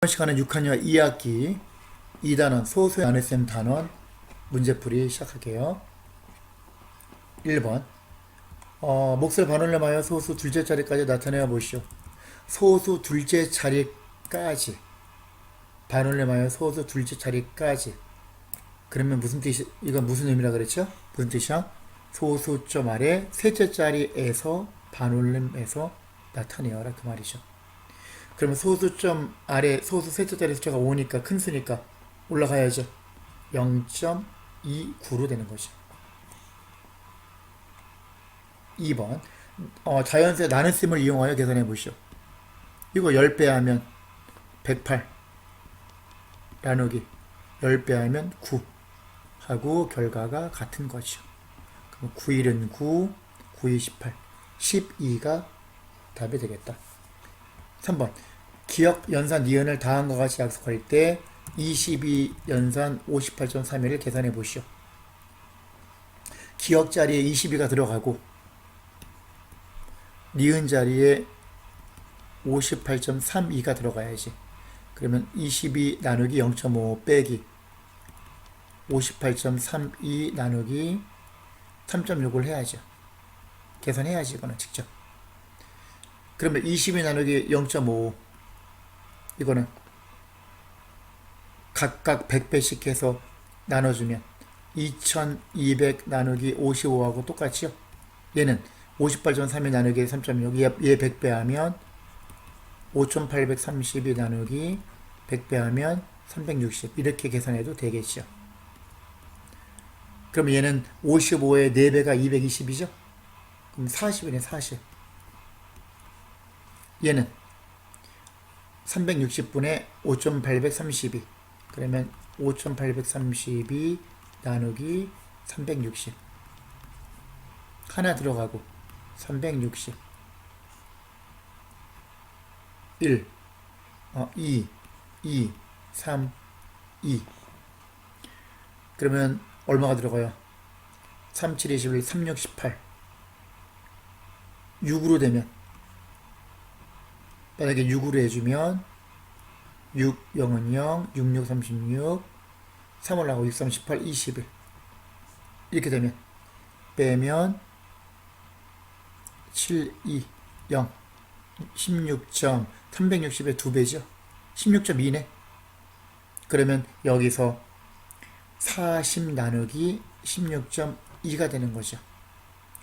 시간은 6학년 2학기 2단원 소수의 나눗셈 단원 문제풀이 시작할게요. 1번 몫을 반올림하여 소수 둘째 자리까지 나타내어 보시오. 소수 둘째 자리까지 반올림하여 소수 둘째 자리까지 그러면 무슨 뜻이 이건 무슨 의미라 그랬죠? 무슨 뜻이야? 소수점 아래 셋째 자리에서 반올림해서 나타내어라 그 말이죠. 그러면 소수점 아래 소수 셋째 자리 숫자가 5니까 큰 수니까 올라가야죠. 0.29로 되는 거죠. 2번 자연수의 나눗셈을 이용하여 계산해 보시오. 이거 10배 하면 108 나누기 10배 하면 9 하고 결과가 같은 거죠. 그럼 9일은 9, 9이 18, 12가 답이 되겠다. 3번 기억, 연산, 니은을 다음과 같이 약속할 때 22 연산 58.31을 계산해 보시오. 기억 자리에 22가 들어가고 니은 자리에 58.32가 들어가야지. 그러면 22 나누기 0.5 빼기 58.32 나누기 3.6을 해야죠. 계산해야지 이거는 직접. 그러면 22 나누기 0.5 이거는 각각 100배씩 해서 나눠주면 2200 나누기 55하고 똑같죠. 얘는 58.32 나누기 3.6 얘 100배 하면 5832 나누기 100배 하면 360 이렇게 계산해도 되겠죠. 그럼 얘는 55의 4배가 220이죠. 그럼 40이네 40. 얘는 360분의 5832 그러면 5832 나누기 360 하나 들어가고 360 1 2 3 2 그러면 얼마가 들어가요? 3, 7, 21, 3, 6, 18 6으로 되면 만약에 6으로 해주면 6, 0은 0, 6, 6, 36 3 올라가고 6, 3, 18, 21 이렇게 되면 빼면 7, 2, 0 16점 360의 2배죠. 16.2네. 그러면 여기서 40 나누기 16.2가 되는 거죠.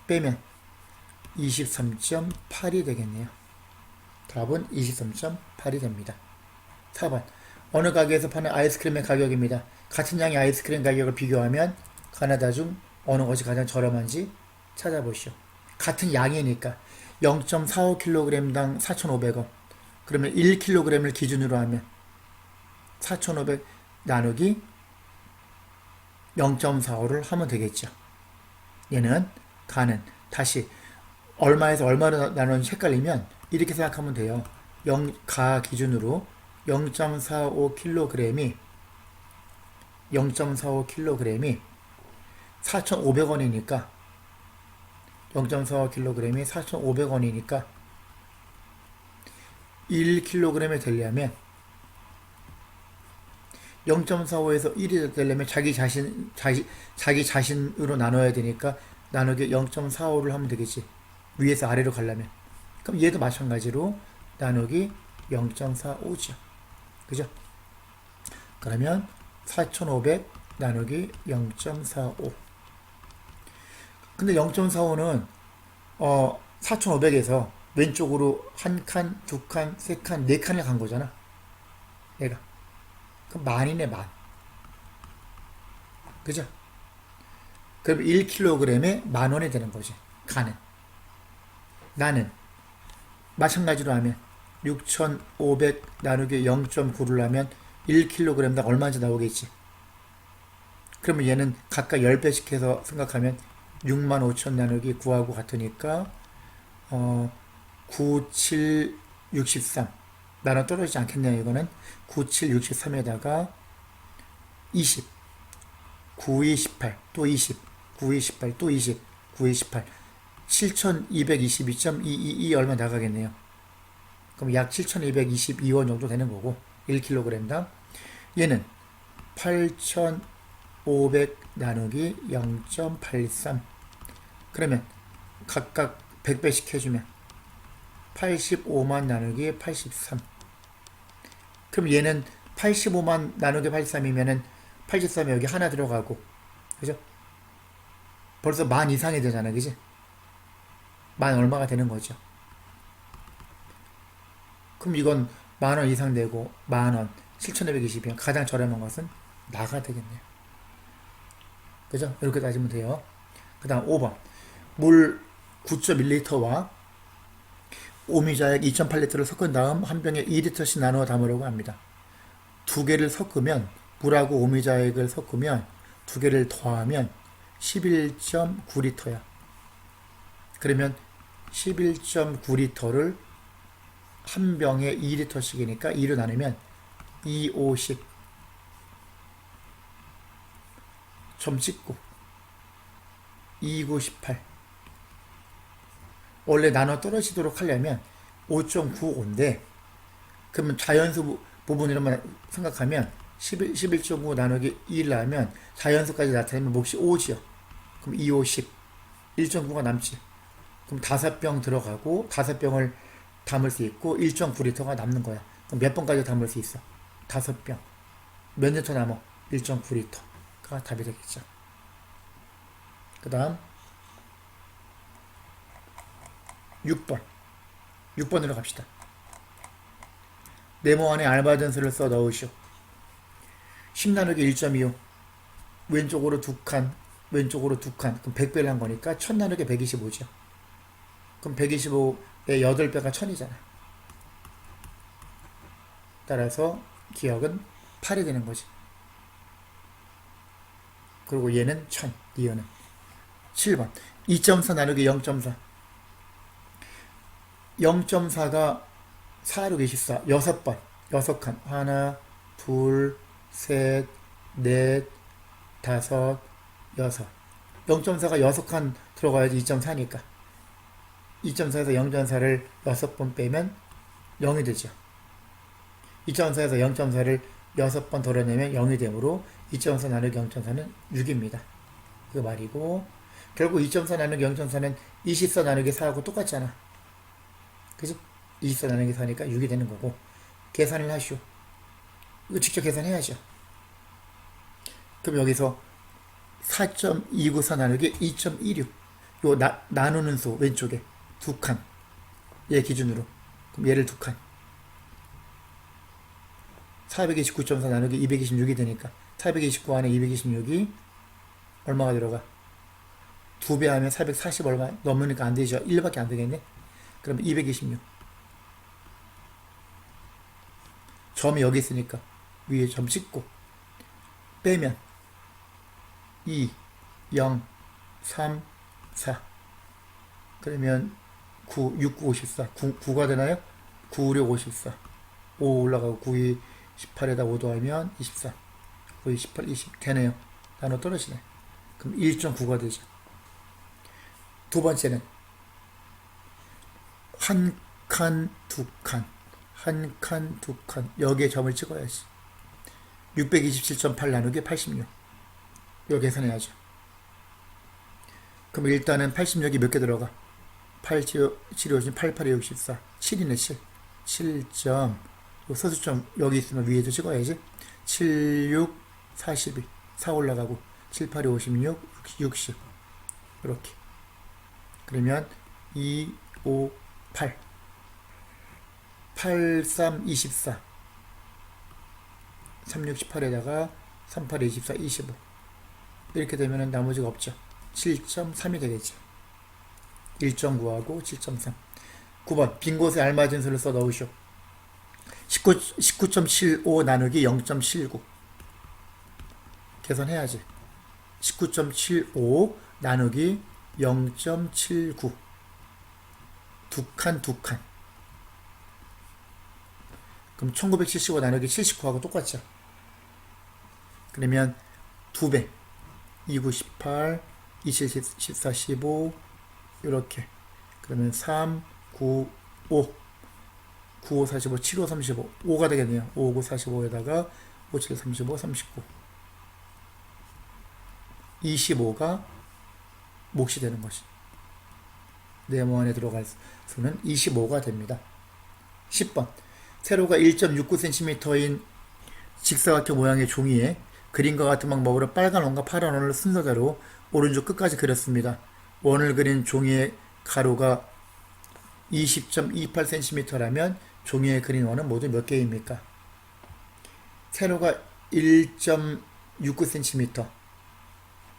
빼면 23.8이 되겠네요. 답은 23.8이 됩니다. 4번 어느 가게에서 파는 아이스크림의 가격입니다. 같은 양의 아이스크림 가격을 비교하면 가나다 중 어느 것이 가장 저렴한지 찾아보시오. 같은 양이니까 0.45kg당 4,500원 그러면 1kg을 기준으로 하면 4,500 나누기 0.45를 하면 되겠죠. 얘는 가는 다시 얼마에서 얼마로 나누는지 헷갈리면 이렇게 생각하면 돼요. 가 기준으로 0.45kg이 4,500원이니까 0.45kg이 4,500원이니까 1kg이 되려면 0.45에서 1이 되려면 자기 자신으로 나눠야 되니까 나누기 0.45를 하면 되겠지. 위에서 아래로 가려면. 그럼 얘도 마찬가지로 나누기 0.45죠. 그죠? 그러면 4,500 나누기 0.45. 근데 0.45는 4,500에서 왼쪽으로 한 칸, 두 칸, 세 칸, 네 칸을 간 거잖아. 얘가. 그럼 만이네 만. 그죠? 그럼 1kg에 10,000원이 되는 거지. 가는. 나는 마찬가지로 하면 6,500 나누기 0.9를 하면 1kg당 얼마인지 나오겠지. 그러면 얘는 각각 10배씩 해서 생각하면 65,000 나누기 9하고 같으니까 9, 7, 63 나는 떨어지지 않겠네요. 이거는 9, 7, 63에다가 20 9, 2, 18 또 20 9, 2, 18 또 20 9, 2, 18 7222.222 얼마 나가겠네요. 그럼 약 7222원 정도 되는 거고 1kg당. 얘는 8,500 나누기 0.83. 그러면 각각 100배씩 해주면 85만 나누기 83. 그럼 얘는 85만 나누기 83이면은 83이 여기 하나 들어가고, 그죠? 벌써 10,000 이상이 되잖아, 그지? 10,000 얼마가 되는 거죠. 그럼 이건 10,000원 이상 되고 10,000원, 7,520원. 가장 저렴한 것은 나가 되겠네요. 그죠? 이렇게 따지면 돼요. 그 다음 5번. 물 9.1리터와 오미자액 2.8리터를 섞은 다음 한 병에 2리터씩 나누어 담으려고 합니다. 두 개를 섞으면, 물하고 오미자액을 섞으면 두 개를 더하면 11.9리터야. 그러면 11.9리터를 한 병에 2리터씩이니까 2로 나누면 2, 50. 점 찍고 2, 9, 18. 원래 나눠 떨어지도록 하려면 5.95인데, 그러면 자연수 부분으로만 생각하면 11.9 나누기 1 하면 자연수까지 나타내면 몫이 5지요. 그럼 2, 50. 1.9가 남지. 그럼 5병 들어가고 5병을 담을 수 있고 1.9리터가 남는 거야. 그럼 몇 번까지 담을 수 있어? 5병. 몇 리터 남어? 1.9리터가 답이 되겠죠. 그 다음 6번. 6번으로 갑시다. 네모 안에 알맞은 수를 써 넣으시오. 10 나누기 1.25. 왼쪽으로 2칸, 왼쪽으로 2칸. 그럼 100배를 한 거니까 1000 나누기 125죠. 그럼 125의 8배가 1000이잖아. 따라서 기억은 8이 되는 거지. 그리고 얘는 1000, 니은은. 7번. 2.4 나누기 0.4. 0.4가 4, 6, 24. 6번. 6칸. 하나, 둘, 셋, 넷, 다섯, 여섯. 0.4가 6칸 들어가야지 2.4니까. 2.4에서 0.4를 6번 빼면 0이 되죠. 2.4에서 0.4를 6번 덜어내면 0이 되므로 2.4 나누기 0.4는 6입니다. 그 말이고, 결국 2.4 나누기 0.4는 24 나누기 4하고 똑같잖아. 그지? 24 나누기 4니까 6이 되는 거고, 계산을 하시오. 이거 직접 계산해야죠. 그럼 여기서 4.294 나누기 2.16. 요 나누는 수 왼쪽에 2칸. 얘 기준으로. 그럼 얘를 2칸. 429.4 나누기 226이 되니까 429 안에 226이 얼마가 들어가? 2배 하면 440 얼마 넘으니까 안 되죠. 1밖에 안 되겠네. 그럼 226. 점이 여기 있으니까 위에 점 찍고 빼면 2, 0, 3, 4. 그러면 9, 6, 9, 54. 9가 되나요? 9, 6, 54. 5 올라가고 9, 2, 18에다 5 더하면 24. 9, 2, 18, 20 되네요. 나눠 떨어지네. 그럼 1.9가 되죠. 두 번째는 한 칸, 두 칸. 한 칸, 두 칸. 여기에 점을 찍어야지. 627.8 나누기 86. 이거 계산해야죠. 그럼 일단은 86이 몇 개 들어가? 8, 7, 50, 8, 8, 64. 7이네, 7. 7점. 서술점 여기 있으면 위에도 찍어야지. 7, 6, 42. 4 올라가고. 7, 8, 56, 60. 이렇게. 그러면 2, 5, 8. 8, 3, 24. 3, 6, 18에다가 3, 8, 24, 25. 이렇게 되면 나머지가 없죠. 7.3이 되겠죠. 1.9하고 7.3. 9번. 빈 곳에 알맞은 수를 써 넣으시오. 19.75 나누기 0.79. 계산해야지. 19.75 나누기 0.79. 두 칸, 두 칸. 그럼 1975 나누기 79하고 똑같죠. 그러면 2배. 29, 18, 27, 14, 15. 이렇게. 그러면 3, 9, 5. 9, 5, 45, 7, 5, 35. 5가 되겠네요. 5, 9, 45에다가 5, 7, 35, 39. 25가 몫이 되는 것이. 네모 안에 들어갈 수는 25가 됩니다. 10번. 세로가 1.69cm인 직사각형 모양의 종이에 그림과 같은 방법으로 빨간 원과 파란 원을 순서대로 오른쪽 끝까지 그렸습니다. 원을 그린 종이의 가로가 20.28cm라면 종이에 그린 원은 모두 몇 개입니까? 세로가 1.69cm.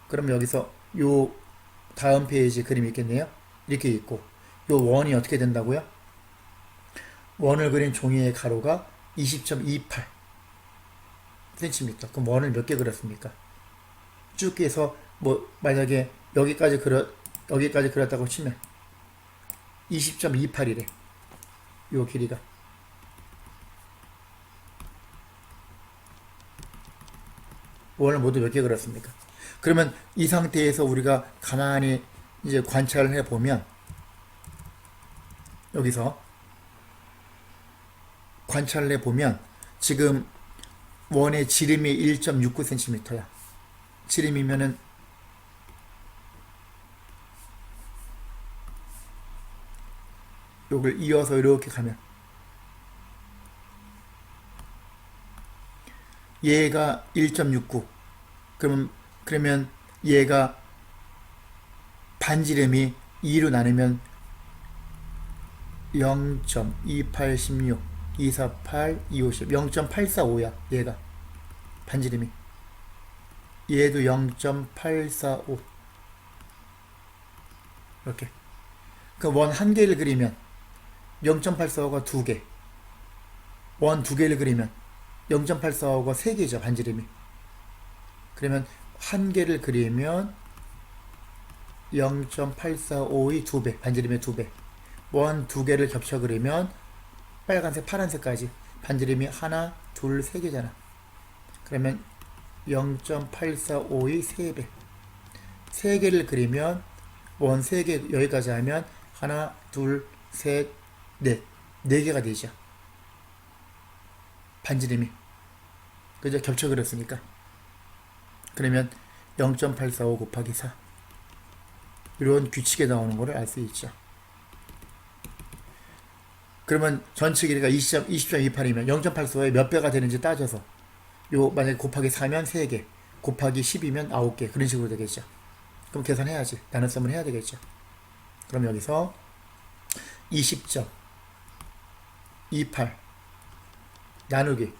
그럼 여기서 요 다음 페이지 그림이 있겠네요. 이렇게 있고 요 원이 어떻게 된다고요? 원을 그린 종이의 가로가 20.28cm. 그럼 원을 몇 개 그렸습니까? 쭉 해서 뭐 만약에 여기까지 그렸다고 치면 20.28이래. 요 길이가. 원을 모두 몇 개 그렸습니까? 그러면 이 상태에서 우리가 가만히 이제 관찰을 해보면 여기서 관찰을 해보면 지금 원의 지름이 1.69cm야. 지름이면은 요걸 이어서 이렇게 가면 얘가 1.69. 그러면 얘가 반지름이 2로 나누면 0.2816, 248, 250, 0.845야. 얘가 반지름이. 얘도 0.845. 이렇게. 그 원 한 개를 그리면 0.845가 두 개. 원 두 개를 그리면 0.845가 세 개죠. 반지름이. 그러면 한 개를 그리면 0.845의 두 배. 반지름의 두 배. 원 두 개를 겹쳐 그리면 빨간색, 파란색까지 반지름이 하나, 둘, 세 개잖아. 그러면 0.845의 세 배. 세 개를 그리면 원 세 개 여기까지 하면 하나, 둘, 셋, 넷. 네 개가 되죠. 반지름이. 그죠? 겹쳐 그렸으니까. 그러면 0.845 곱하기 4. 이런 규칙에 나오는 거를 알 수 있죠. 그러면 전체 길이가 20.28이면 0.845에 몇 배가 되는지 따져서 요 만약에 곱하기 4면 3개, 곱하기 10이면 9개. 그런 식으로 되겠죠. 그럼 계산해야지. 나눗셈을 해야 되겠죠. 그럼 여기서 20.28 나누기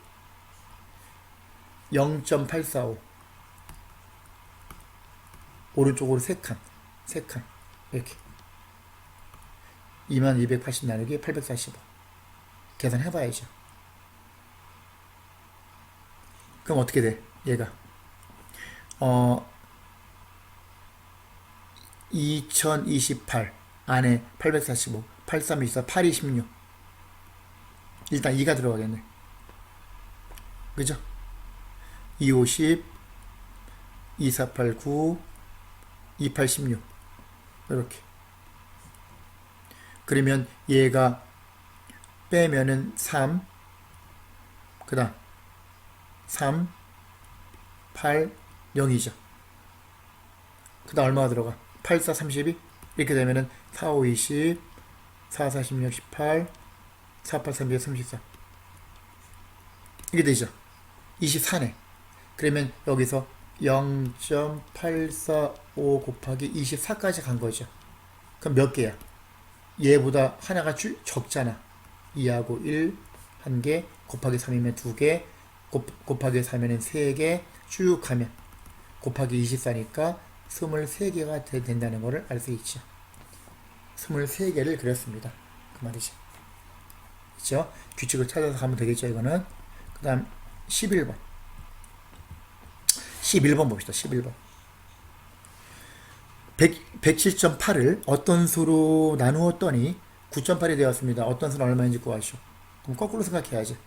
0.845 오른쪽으로 3칸 이렇게 2280 나누기 845 계산해봐야죠. 그럼 어떻게 돼? 얘가 2028 안에 845 8324 826 일단 2가 들어가겠네. 그죠? 250 2489 2816 이렇게. 그러면 얘가 빼면은 3 그 다음 3 8 0이죠. 그 다음 얼마가 들어가? 8 4 32 이렇게 되면은 4 5 20 4 4 16 18 4 8 32 34 이게 되죠. 24네. 그러면 여기서 0.845 곱하기 24까지 간 거죠. 그럼 몇 개야? 얘보다 하나가 적잖아. 2하고 1, 1개, 곱하기 3이면 2개, 곱하기 4면은 3개, 쭉 가면 곱하기 24니까 23개가 된다는 것을 알 수 있죠. 23개를 그렸습니다. 그 말이죠. 그렇죠? 규칙을 찾아서 가면 되겠죠, 이거는. 그 다음 11번. 11번 봅시다. 11번. 107.8을 어떤 수로 나누었더니 9.8이 되었습니다. 어떤 수는 얼마인지 구하시오. 그럼 거꾸로 생각해야지.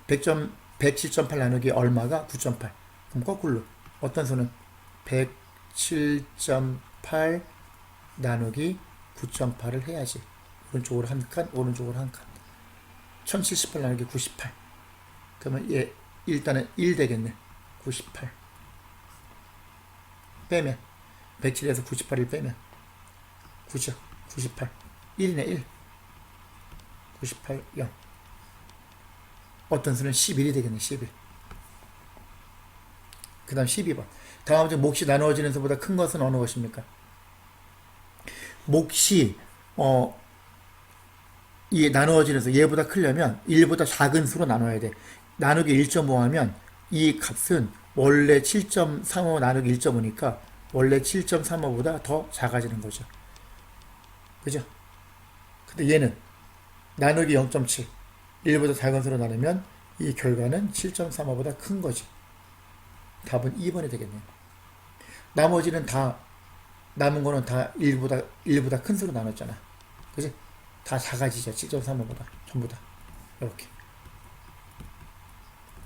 107.8 나누기 얼마가 9.8. 그럼 거꾸로 어떤 수는 107.8 나누기 9.8을 해야지. 오른쪽으로 한 칸, 오른쪽으로 한 칸. 1078 나누기 98. 그러면 얘 일단은 1 되겠네. 98 빼면 107에서 98을 빼면 9죠. 98 1이네. 1 98 0. 어떤 수는 11이 되겠네. 11. 그 다음 12번. 다음 중 몫이 나누어지는 수보다 큰 것은 어느 것입니까? 몫이 이 나누어지는 수 얘보다 크려면 1보다 작은 수로 나눠야 돼. 나누기 1.5 하면 이 값은 원래 7.35 나누기 1.5니까 원래 7.35보다 더 작아지는 거죠. 그죠? 근데 얘는 나누기 0.7 1보다 작은 수로 나누면 이 결과는 7.35보다 큰 거지. 답은 2번이 되겠네요. 나머지는 다 남은 거는 다 1보다 큰 수로 나눴잖아. 그지? 다 작아지죠. 7.35보다 전부 다 이렇게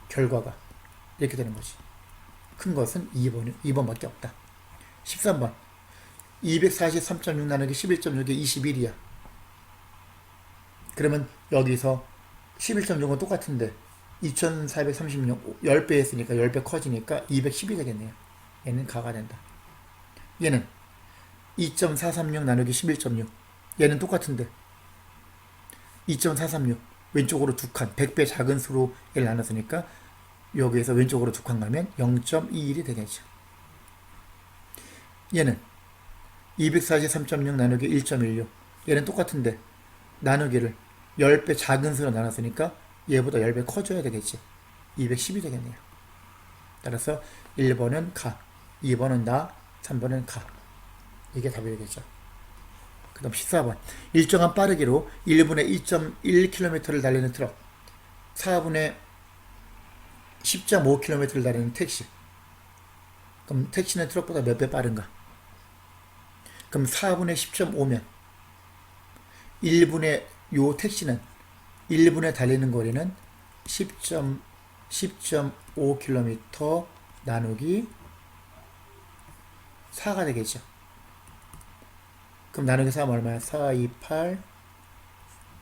결과가 이렇게 되는 거지. 큰 것은 2번밖에 없다. 13번 243.6 나누기 11.6이 21이야. 그러면 여기서 11.6은 똑같은데 2436 10배 했으니까 10배 커지니까 210이 되겠네요. 얘는 가가 된다. 얘는 2.436 나누기 11.6 얘는 똑같은데 2.436 왼쪽으로 2칸 100배 작은 수로 얘를 나눴으니까 여기에서 왼쪽으로 2칸 가면 0.21이 되겠죠. 얘는 243.6 나누기 1.16 얘는 똑같은데 나누기를 10배 작은 수로 나눴으니까 얘보다 10배 커져야 되겠지. 210이 되겠네요. 따라서 1번은 가, 2번은 나, 3번은 가. 이게 답이 되겠죠. 그 다음 14번 일정한 빠르기로 1분에 2.1km를 달리는 트럭 4분에 10.5km를 달리는 택시. 그럼 택시는 트럭보다 몇 배 빠른가? 그럼 4분의 10.5면 1분의 요 택시는 1분에 달리는 거리는 10.5km 나누기 4가 되겠죠. 그럼 나누기 4하면 얼마야? 4, 2, 8,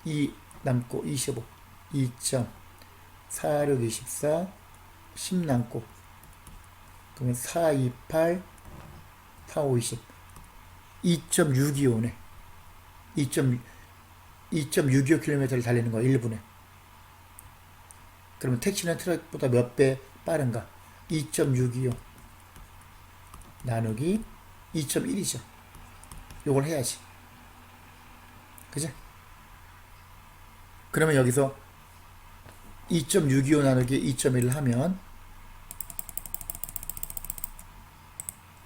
2 남고 25, 2.4, 6, 24, 10 남고 그러면 4, 2, 8, 4, 5, 20 2.625네. 2.625km를 달리는 거야. 1분에. 그러면 택시는 트럭보다 몇 배 빠른가? 2.625 나누기 2.1이죠. 요걸 해야지. 그죠? 그러면 여기서 2.625 나누기 2.1을 하면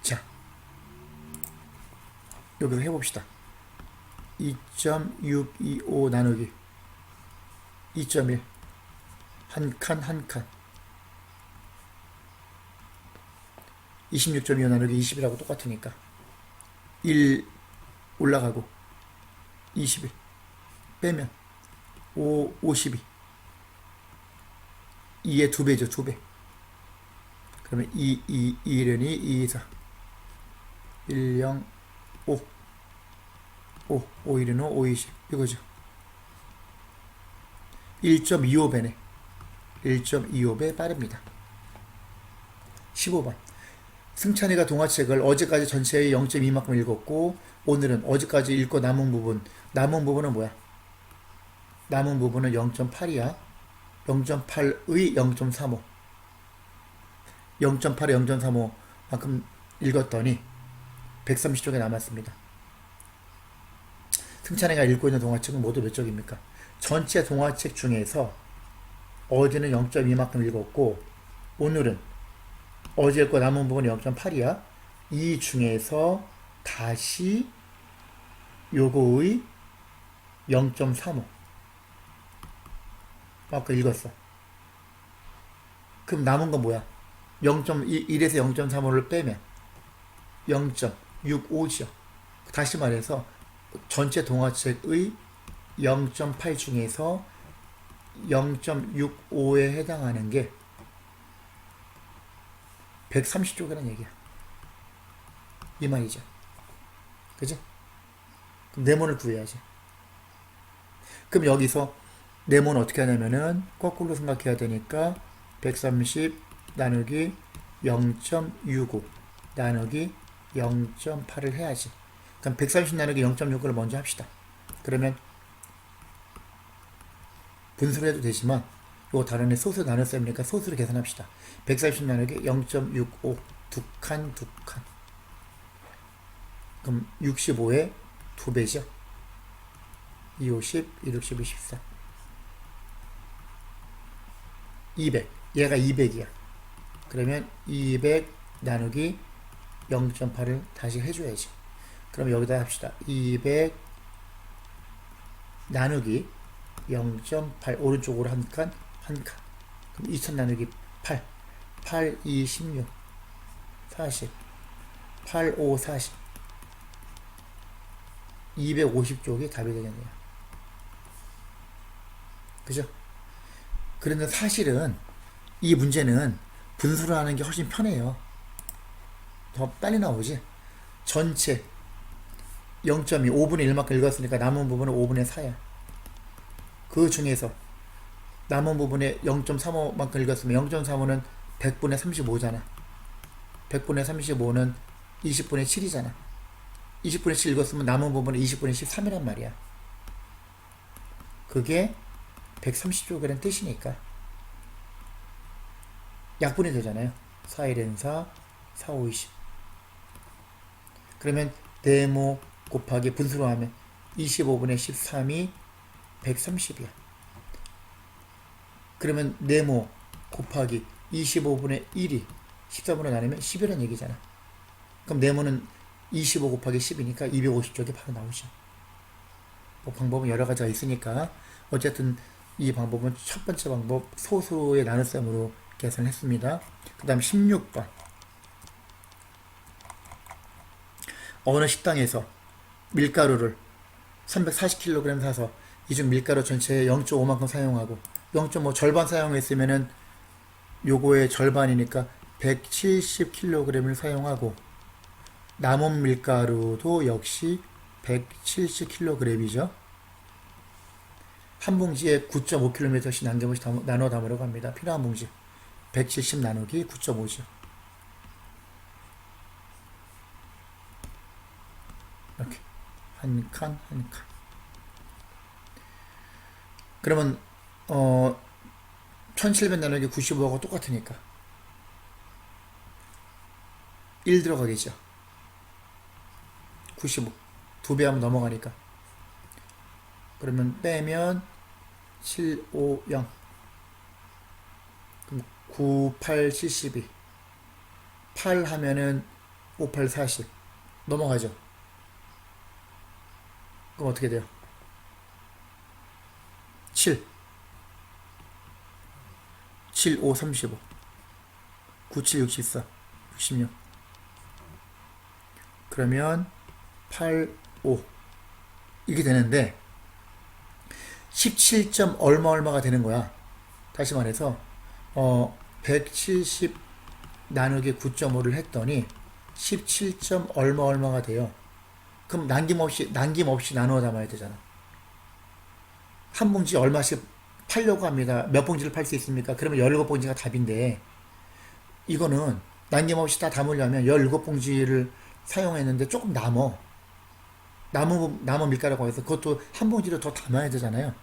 자 여기서 해봅시다. 2.625 나누기 2.1 한 칸 한 칸 26.25 나누기 20이라고 똑같으니까 1 올라가고 21 빼면 52 2의 2배죠. 2배. 그러면 1은 2, 4 1, 0, 5 5 1은 5, 5, 20 이거죠. 1.25배네. 1.25배 빠릅니다. 15번 승찬이가 동화책을 어제까지 전체의 0.2만큼 읽었고 오늘은 어제까지 읽고 남은 부분은 뭐야? 남은 부분은 0.8이야. 0.8의 0.35 0.8의 0.35만큼 읽었더니 130쪽에 남았습니다. 승찬이가 읽고 있는 동화책은 모두 몇 쪽입니까? 전체 동화책 중에서 어제는 0.2만큼 읽었고 오늘은 어제 읽고 남은 부분이 0.8이야. 이 중에서 다시 요거의 0.35 아까 읽었어. 그럼 남은 건 뭐야? 0.1에서 0.35를 빼면 0.65죠. 다시 말해서 전체 동화책의 0.8 중에서 0.65에 해당하는 게 130쪽이라는 얘기야. 이 말이죠. 그지? 그럼 네모를 구해야지. 그럼 여기서 네모는 어떻게 하냐면은 거꾸로 생각해야 되니까 130 나누기 0.65 나누기 0.8을 해야지. 그럼 130 나누기 0.65를 먼저 합시다. 그러면 분수로 해도 되지만 이거 다른애 소수 나눴으니까 소수로 계산합시다. 140 나누기 0.65 두 칸. 그럼 65의 2배죠. 250, 260, 24. 200. 얘가 200이야. 그러면 200 나누기 0.8을 다시 해줘야지. 그럼 여기다 합시다. 200 나누기 0.8 오른쪽으로 한 칸. 그럼 2000 나누기 8. 8, 2, 16. 40. 8, 5, 40. 250쪽이 답이 되겠네요. 그죠? 그런데 사실은 이 문제는 분수를 하는 게 훨씬 편해요. 더 빨리 나오지. 전체 0.2, 5분의 1만큼 읽었으니까 남은 부분은 5분의 4야. 그 중에서 남은 부분에 0.35만큼 읽었으면 0.35는 100분의 35잖아. 100분의 35는 20분의 7이잖아. 20분의 7 읽었으면 남은 부분은 20분의 13이란 말이야. 그게 130쪽이라는 뜻이니까 약분이 되잖아요. 4, 1은 4, 4, 5, 20. 그러면 네모 곱하기 분수로 하면 25분의 13이 130이야. 그러면 네모 곱하기 25분의 1이 13으로 나누면 10이라는 얘기잖아. 그럼 네모는 25 곱하기 10이니까 250쪽이 바로 나오죠. 뭐 방법은 여러 가지가 있으니까 어쨌든 이 방법은 첫 번째 방법 소수의 나눗셈으로 계산했습니다. 그 다음 16번 어느 식당에서 밀가루를 340kg 사서 이 중 밀가루 전체의 0.5만큼 사용하고 0.5 절반 사용했으면은 요거의 절반이니까 170kg을 사용하고 남은 밀가루도 역시 170kg이죠. 한 봉지에 9.5kg씩 남겨서 나눠 담으려고 합니다. 필요한 봉지 170 나누기 9.5죠. 이렇게 한 칸. 그러면 1700 나누기 95하고 똑같으니까 1 들어가겠죠. 95 2배 하면 넘어가니까 그러면 빼면 750 그럼 98 72 8 하면은 58 40 넘어가죠. 그럼 어떻게 돼요? 7 5 35 97 64 66 그러면 8 5 이게 되는데 17점 얼마가 되는 거야. 다시 말해서 170 나누기 9.5를 했더니 17점 얼마가 돼요. 그럼 남김없이 나누어 담아야 되잖아. 한 봉지 얼마씩 팔려고 합니다. 몇 봉지를 팔 수 있습니까? 그러면 17봉지가 답인데 이거는 남김없이 다 담으려면 17봉지를 사용했는데 조금 남은 밀가루가 있어서 그것도 한 봉지를 더 담아야 되잖아요.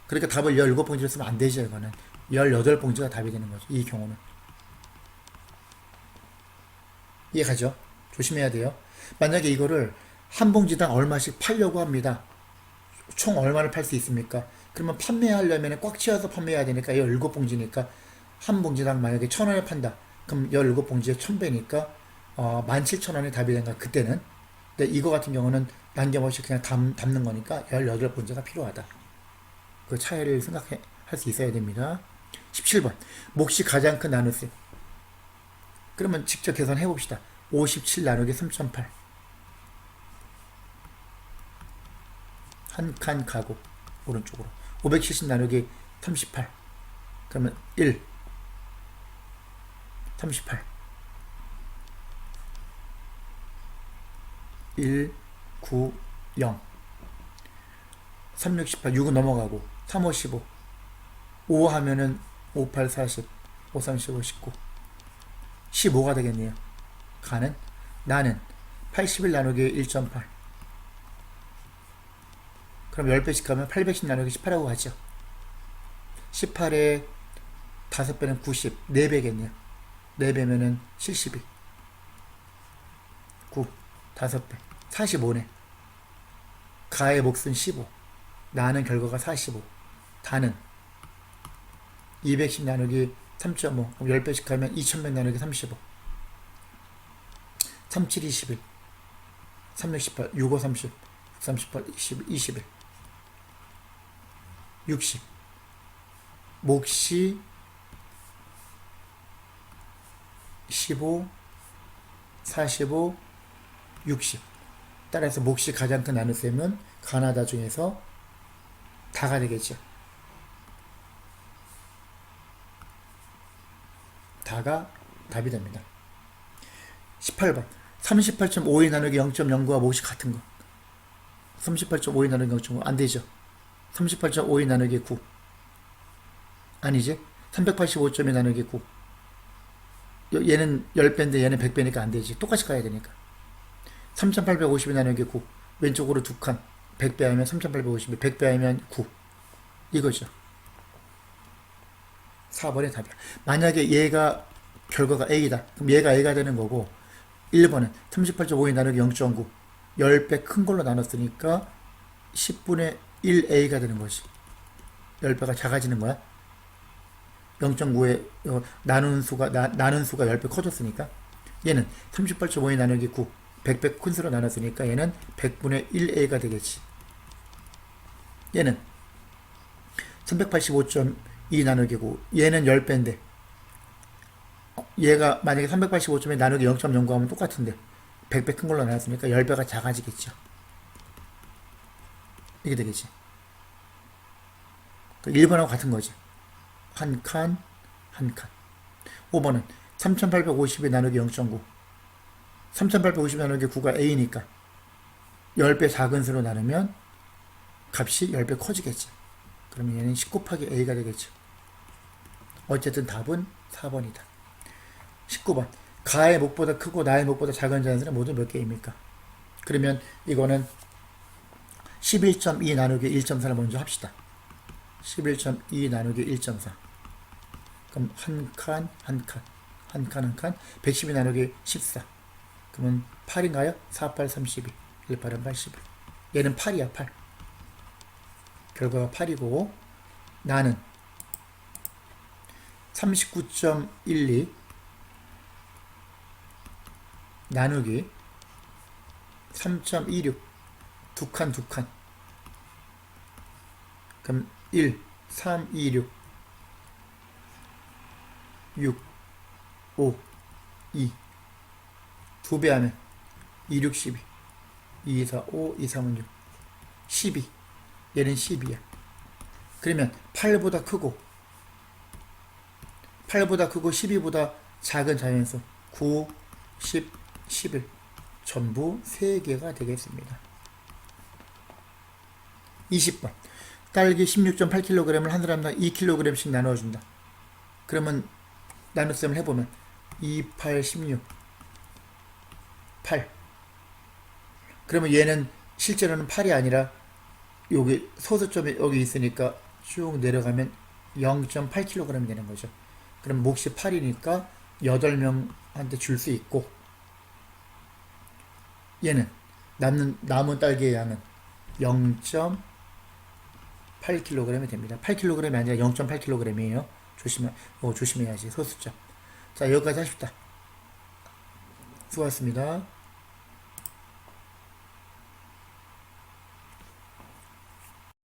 그러니까 답을 17봉지를 쓰면 안 되죠. 이거는 18봉지가 답이 되는 거죠. 이 경우는 이해가죠? 조심해야 돼요. 만약에 이거를 한 봉지당 얼마씩 팔려고 합니다. 총 얼마를 팔 수 있습니까? 그러면 판매하려면 꽉 채워서 판매해야 되니까 17봉지니까 한 봉지당 만약에 1,000원에 판다. 그럼 17봉지에 1,000배니까 17,000원이 답이 된가 그때는. 근데 이거 같은 경우는 남김없이 그냥 담는 거니까 18봉지가 필요하다. 그 차이를 생각할 수 있어야 됩니다. 17번 몫이 가장 큰 나눗셈. 그러면 직접 계산해 봅시다. 57 나누기 3.8 한 칸 가고 오른쪽으로 570 나누기 38 그러면 1 38 1 9 0 3 6 18 6은 넘어가고 3 5 15 5 하면은 5, 8, 40, 5, 3, 15, 19. 15가 되겠네요. 가는 나는 81 나누기 1.8. 그럼 10배씩 가면 810 나누기 18하고 가죠. 18에 5배는 90, 4배겠네요. 4배면은 72. 9, 5배, 45네. 가의 몫은 15. 나는 결과가 45. 다는 210 나누기 3.5. 그럼 10배씩 가면 2100 나누기 35. 37, 21. 3, 6, 18. 6, 5, 30. 38, 21. 60. 몫이 15, 45, 60. 따라서 몫이 가장 큰 나눗셈은 가나다 중에서 다가 되겠죠. 다가 답이 됩니다. 18번 38.52 나누기 0.09와 몫이 같은 거. 38.52 나누기 0.9 안되죠. 38.52 나누기 9 아니지. 385.2 나누기 9. 얘는 10배인데 얘는 100배니까 안되지. 똑같이 가야 되니까. 3850 나누기 9. 왼쪽으로 2칸. 100배 하면 3850, 100배 하면 9. 이거죠. 4번의 답이야. 만약에 얘가 결과가 A다. 그럼 얘가 A가 되는 거고, 1번은 38.52 나누기 0.9. 10배 큰 걸로 나눴으니까 10분의 1A가 되는 거지. 10배가 작아지는 거야. 0.9에 나눈 수가 10배 커졌으니까. 얘는 38.52 나누기 9. 100배 큰 수로 나눴으니까 얘는 100분의 1A가 되겠지. 얘는 385.2 나누기 9. 얘는 10배인데 얘가 만약에 385.2 나누기 0.09 하면 똑같은데 100배 큰 걸로 나눴으니까 10배가 작아지겠죠. 이게 되겠지. 1번하고 같은 거지. 한 칸, 한 칸. 5번은 3850에 나누기 0.9. 3850 나누기 9가 A니까 10배 작은 수로 나누면 값이 10배 커지겠지. 그러면 얘는 10 곱하기 A가 되겠죠. 어쨌든 답은 4번이다. 19번 가의 몫보다 크고 나의 몫보다 작은 자연수는 모두 몇 개입니까? 그러면 이거는 11.2 나누기 1.4를 먼저 합시다. 11.2 나누기 1.4. 그럼 한 칸, 한 칸, 한 칸, 한 칸. 112 나누기 14. 그러면 8인가요? 4, 8, 32. 1, 8은 81. 얘는 8이야, 8. 결과가 8이고, 나는 39.12 나누기 3.26. 두 칸, 두 칸. 그럼 1, 3, 2, 6. 6, 5, 2. 2배 하면 2, 6, 12. 2, 4, 5, 2, 3은 6. 12. 얘는 10이야. 그러면 8보다 크고 12보다 작은 자연수 9, 10, 11 전부 3개가 되겠습니다. 20번 딸기 16.8kg을 한 사람당 2kg씩 나눠준다. 그러면 나눗셈을 해보면 2, 8, 16 8. 그러면 얘는 실제로는 8이 아니라 여기 소수점이 여기 있으니까 쭉 내려가면 0.8kg 되는 거죠. 그럼 몫이 8이니까 8명한테 줄 수 있고, 얘는 남은 딸기의 양은 0.8kg이 됩니다. 8kg이 아니라 0.8kg이에요. 조심해야지, 소수점. 자, 여기까지 하십시다. 수고하셨습니다.